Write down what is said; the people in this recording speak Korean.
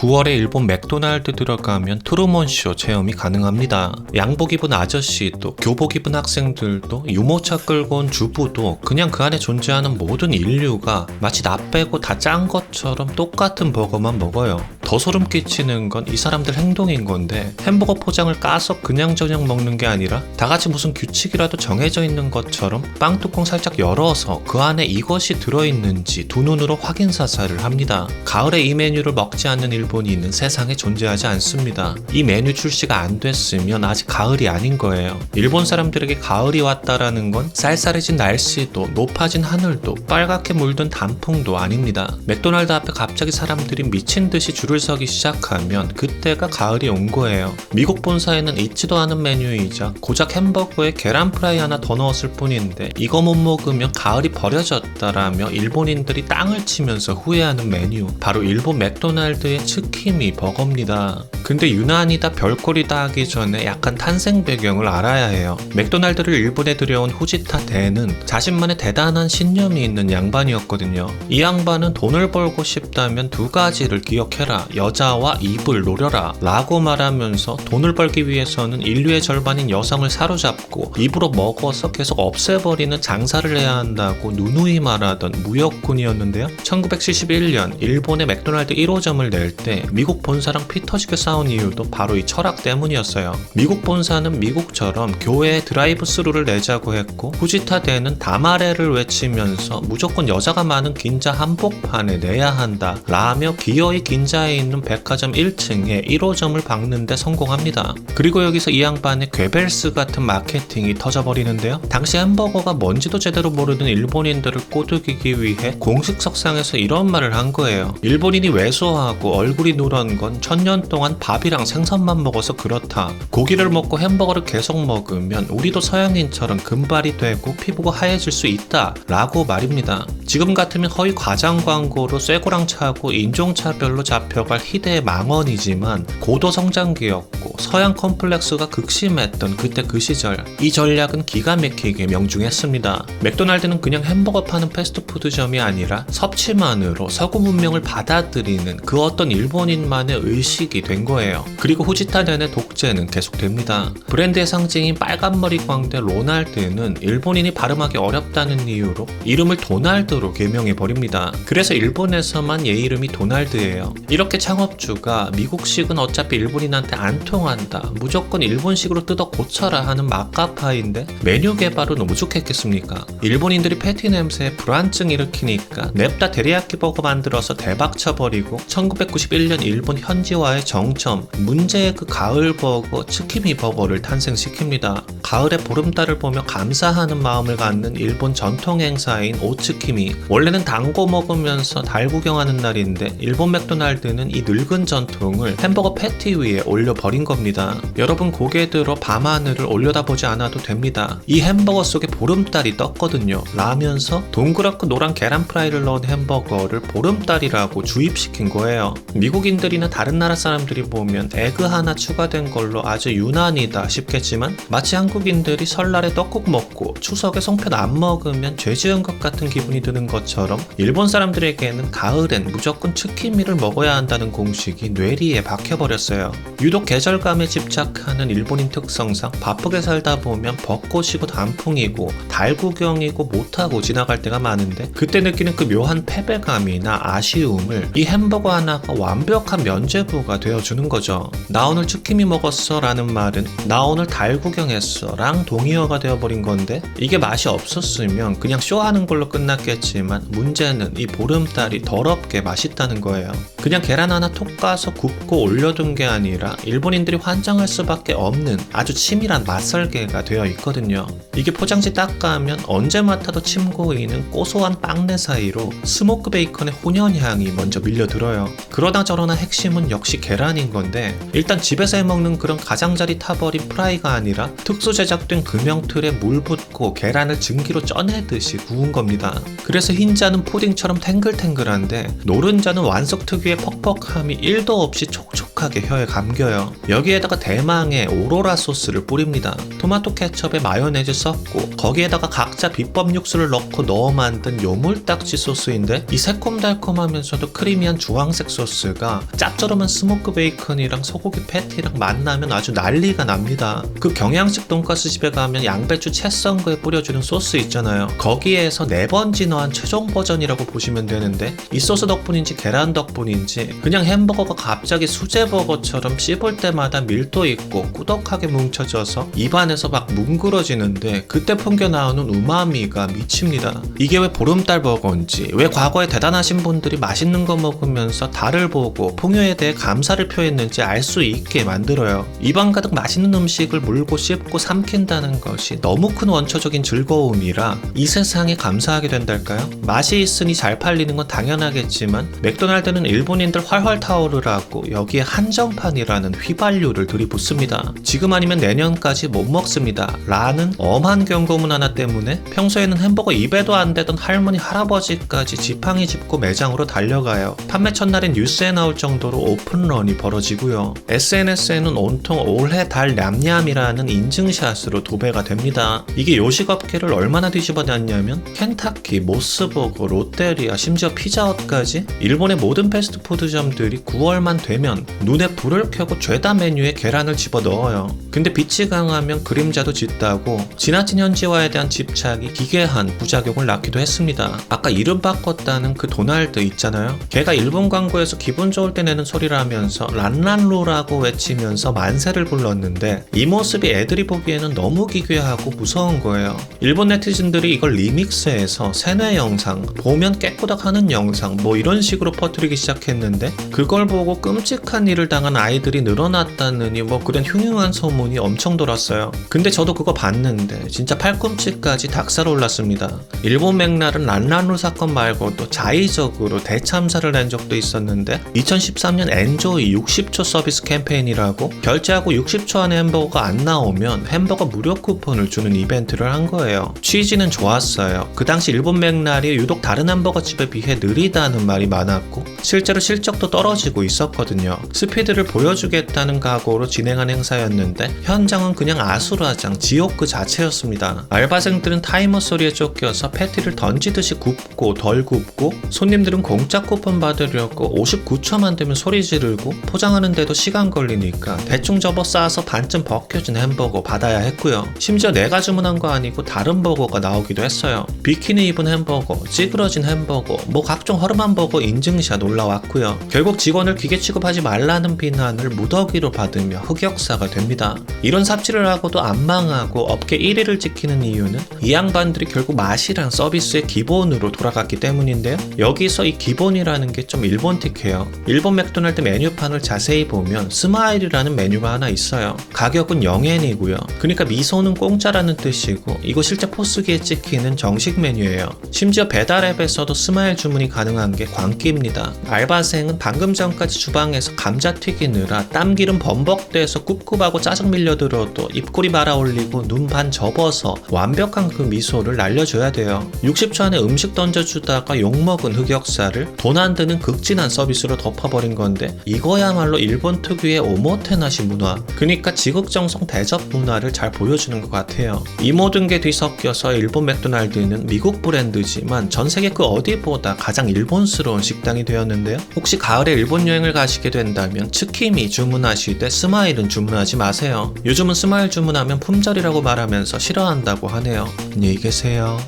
9월에 일본 맥도날드 들어가면 트루먼쇼 체험이 가능합니다. 양복 입은 아저씨도 교복 입은 학생들도 유모차 끌고 온 주부도 그냥 그 안에 존재하는 모든 인류가 마치 나 빼고 다 짠 것처럼 똑같은 버거만 먹어요. 더 소름 끼치는 건 이 사람들 행동인 건데 햄버거 포장을 까서 그냥저냥 먹는 게 아니라 다 같이 무슨 규칙이라도 정해져 있는 것처럼 빵 뚜껑 살짝 열어서 그 안에 이것이 들어있는지 두 눈으로 확인 사살을 합니다. 가을에 이 메뉴를 먹지 않는 일본인은 세상에 존재하지 않습니다. 이 메뉴 출시가 안 됐으면 아직 가을이 아닌 거예요. 일본 사람들에게 가을이 왔다라는 건 쌀쌀해진 날씨도 높아진 하늘도 빨갛게 물든 단풍도 아닙니다. 맥도날드 앞에 갑자기 사람들이 미친 듯이 줄을 서기 시작하면 그때가 가을이 온 거예요. 미국 본사에는 있지도 않은 메뉴이자 고작 햄버거에 계란 프라이 하나 더 넣었을 뿐인데 이거 못 먹으면 가을이 버려졌다라며 일본인들이 땅을 치면서 후회하는 메뉴, 바로 일본 맥도날드의 츠키미 버거입니다. 근데 유난히다 별꼴이다 하기 전에 약간 탄생 배경을 알아야 해요. 맥도날드를 일본에 들여온 후지타 대는 자신만의 대단한 신념이 있는 양반이었거든요. 이 양반은 돈을 벌고 싶다면 두 가지를 기억해라. 여자와 입을 노려라 라고 말하면서 돈을 벌기 위해서는 인류의 절반인 여성을 사로잡고 입으로 먹어서 계속 없애버리는 장사를 해야 한다고 누누이 말하던 무역군이었는데요. 1971년 일본의 맥도날드 1호점을 낼 때 미국 본사랑 피 터지게 싸운 이유도 바로 이 철학 때문이었어요. 미국 본사는 미국처럼 교회에 드라이브 스루를 내자고 했고 후지타 대는 다마레를 외치면서 무조건 여자가 많은 긴자 한복판에 내야 한다 라며 기어이 긴자에 있는 백화점 1층에 1호점을 박는데 성공합니다. 그리고 여기서 이 양반의 괴벨스 같은 마케팅이 터져버리는데요. 당시 햄버거가 뭔지도 제대로 모르는 일본인들을 꼬드기기 위해 공식 석상에서 이런 말을 한 거예요. 일본인이 왜소하고 얼굴이 누런 건 1000년 동안 밥이랑 생선만 먹어서 그렇다. 고기를 먹고 햄버거를 계속 먹으면 우리도 서양인처럼 금발이 되고 피부가 하얘질 수 있다 라고 말입니다. 지금 같으면 허위 과장 광고로 쇠고랑 차고 인종차별로 잡혀갈 희대의 망언이지만 고도 성장기였고 서양 컴플렉스가 극심했던 그때 그 시절, 이 전략은 기가 막히게 명중했습니다. 맥도날드는 그냥 햄버거 파는 패스트푸드점이 아니라 섭취만으로 서구 문명을 받아들이는 그 어떤 일본인만의 의식이 된 거예요. 그리고 후지타 덴의 독재는 계속됩니다. 브랜드의 상징인 빨간머리 광대 로날드는 일본인이 발음하기 어렵다는 이유로 이름을 도날드로 개명해버립니다. 그래서 일본에서만 얘 이름이 도날드예요. 이렇게 창업주가 미국식은 어차피 일본인한테 안 통한다, 무조건 일본식으로 뜯어 고쳐라 하는 막가파인데 메뉴 개발은 오죽했겠습니까? 일본인들이 패티 냄새에 불안증 일으키니까 냅다 데리야끼 버거 만들어서 대박 쳐버리고 1991년 일본 현지화의 정점, 문제의 그 가을 버거 츠키미 버거를 탄생시킵니다. 가을에 보름달을 보며 감사하는 마음을 갖는 일본 전통 행사인 오츠키미, 원래는 단거 먹으면서 달 구경하는 날인데 일본 맥도날드는 이 늙은 전통을 햄버거 패티 위에 올려버린 겁니다. 여러분 고개 들어 밤하늘을 올려다보지 않아도 됩니다. 이 햄버거 속에 보름달이 떴거든요 라면서 동그랗고 노란 계란 프라이를 넣은 햄버거를 보름달이라고 주입시킨 거예요. 미국인들이나 다른 나라 사람들이 보면 에그 하나 추가된 걸로 아주 유난이다 싶겠지만 마치 한국인들이 설날에 떡국 먹고 추석에 송편 안 먹으면 죄 지은 것 같은 기분이 드는 것처럼 일본 사람들에게는 가을엔 무조건 츠키미를 먹어야 한다는 공식이 뇌리에 박혀버렸어요. 유독 계절감에 집착하는 일본인 특성상 바쁘게 살다 보면 벚꽃이고 단풍이고 달 구경이고 못하고 지나갈 때가 많은데 그때 느끼는 그 묘한 패배감이나 아쉬움을 이 햄버거 하나가 완벽한 면죄부가 되어주는 거죠. 나 오늘 츠키미 먹었어 라는 말은 나 오늘 달 구경했어 랑 동의어가 되어버린 건데 이게 맛이 없었으면 그냥 쇼하는 걸로 끝났겠지만 문제는 이 보름달이 더럽게 맛있다는 거예요. 그냥 계란 하나 톡 까서 굽고 올려둔 게 아니라 일본인들이 환장할 수밖에 없는 아주 치밀한 맛설계가 되어 있거든요. 이게 포장지 딱 까면 언제 맡아도 침 고이는 고소한 빵내 사이로 스모크 베이컨의 혼연향이 먼저 밀려들어요. 그러나 저러나 핵심은 역시 계란인 건데 일단 집에서 해먹는 그런 가장자리 타버린 프라이가 아니라 특수 제작된 금형틀에 물 붓고 계란을 증기로 쪄내듯이 구운 겁니다. 그래서 흰자는 푸딩처럼 탱글탱글한데 노른자는 완숙 특유의 퍽퍽함이 1도 없이 촉촉한 촉촉하게 혀에 감겨요. 여기에다가 대망의 오로라 소스를 뿌립니다. 토마토 케첩에 마요네즈 섞고 거기에다가 각자 비법 육수를 넣어 만든 요물딱지 소스인데, 이 새콤달콤하면서도 크리미한 주황색 소스가 짭조름한 스모크 베이컨이랑 소고기 패티랑 만나면 아주 난리가 납니다. 그 경양식 돈가스 집에 가면 양배추 채 썬 거에 뿌려주는 소스 있잖아요. 거기에서 4번 진화한 최종 버전이라고 보시면 되는데, 이 소스 덕분인지 계란 덕분인지 그냥 햄버거가 갑자기 수제버거처럼 씹을 때마다 밀도 있고 꾸덕하게 뭉쳐져서 입안에서 막 뭉그러지는데, 그때 풍겨 나오는 우마미가 미칩니다. 이게 왜 보름달 버거인지, 왜 과거에 대단하신 분들이 맛있는 거 먹으면서 달을 보고 풍요에 대해 감사를 표했는지 알 수 있게 만들어요. 입안 가득 맛있는 음식을 물고 씹고 삼킨다는 것이 너무 큰 원초적인 즐거움이라 이 세상에 감사하게 된달까요? 맛이 있으니 잘 팔리는 건 당연하겠지만, 맥도날드는 일본인들 활활 타오르라고 여기에 한정판이라는 휘발유를 들이붓습니다. 지금 아니면 내년까지 못 먹습니다 라는 엄한 경고문 하나 때문에 평소에는 햄버거 입에도 안 대던 할머니 할아버지까지 지팡이 짚고 매장으로 달려가요. 판매 첫날엔 뉴스에 나올 정도로 오픈런이 벌어지고요. SNS에는 온통 올해 달 냠냠이라는 인증샷으로 도배가 됩니다. 이게 요식업계를 얼마나 뒤집어놨냐면, 켄타키, 모스버거, 롯데리아, 심지어 피자헛까지 일본의 모든 패스트푸드점들이 9월만 되면 눈에 불을 켜고 죄다 메뉴에 계란을 집어넣어요. 근데 빛이 강하면 그림자도 짙다고 지나친 현지화에 대한 집착이 기괴한 부작용을 낳기도 했습니다. 아까 이름 바꿨다는 그 도날드 있잖아요. 걔가 일본 광고에서 기분 좋을 때 내는 소리라면서 란란로라고 외치면서 만세를 불렀는데, 이 모습이 애들이 보기에는 너무 기괴하고 무서운 거예요. 일본 네티즌들이 이걸 리믹스해서 세뇌 영상, 보면 깨꾸덕하는 영상 뭐 이런 식으로 퍼뜨리기 시작했는데, 그걸 보고 끔찍한 일을 당한 아이들이 늘어났다느니 뭐 그런 흉흉한 소문이 엄청 돌았어요. 근데 저도 그거 봤는데 진짜 팔꿈치까지 닭살 올랐습니다. 일본 맥날은 란란루 사건 말고도 자의적으로 대참사를 낸 적도 있었는데, 2013년 엔조이 60초 서비스 캠페인이라고 결제하고 60초 안에 햄버거가 안 나오면 햄버거 무료 쿠폰을 주는 이벤트를 한 거예요. 취지는 좋았어요. 그 당시 일본 맥날이 유독 다른 햄버거집에 비해 느리다는 말이 많았고 실제로 실적도 떨어지고 있었거든요. 스피드를 보여주겠다는 각오로 진행한 행사였는데 현장은 그냥 아수라장, 지옥 그 자체였습니다. 알바생들은 타이머 소리에 쫓겨서 패티를 던지듯이 굽고 덜 굽고, 손님들은 공짜 쿠폰 받으려고 59초만 되면 소리 지르고, 포장하는데도 시간 걸리니까 대충 접어 싸서 반쯤 벗겨진 햄버거 받아야 했고요. 심지어 내가 주문한 거 아니고 다른 버거가 나오기도 했어요. 비키니 입은 햄버거, 찌그러진 햄버거, 뭐 각종 허름한 버거 인증샷 올라왔고요. 결국 직원을 기계 취급하지 말라는 비난을 무더기로 받으며 흑역사가 됩니다. 이런 삽질을 하고도 안 망하고 업계 1위를 지키는 이유는 이 양반들이 결국 맛이랑 서비스의 기본으로 돌아갔기 때문인데요. 여기서 이 기본이라는 게 좀 일본틱해요. 일본 맥도날드 메뉴판을 자세히 보면 스마일이라는 메뉴가 하나 있어요. 가격은 0엔이고요. 그러니까 미소는 공짜라는 뜻이고, 이거 실제 포스기에 찍히는 정식 메뉴예요. 심지어 배달앱에서도 스마일 주문이 가능한 게 광기입니다. 알바생은 방금 전까지 주방에서 감자 튀기느라 땀기름 범벅돼서 꿉꿉하고 짜증 밀려들어도 입꼬리 말아 올리고 눈 반 접어서 완벽한 그 미소를 날려줘야 돼요. 60초 안에 음식 던져주다가 욕먹은 흑역사를 돈 안 드는 극진한 서비스로 덮어버린 건데, 이거야말로 일본 특유의 오모테나시 문화, 그러니까 지극정성 대접 문화를 잘 보여주는 것 같아요. 이 모든 게 뒤섞여서 일본 맥도날드는 미국 브랜드지만 전 세계 그 어디보다 가장 일본스러운 식당이 되었는데요. 혹시 가을에 일본 여행을 가시게 된다면 츠키미 주문하시되 스마일은 주문하지 마세요. 요즘은 스마일 주문하면 품절이라고 말하면서 싫어한다고 하네요. 안녕히 계세요.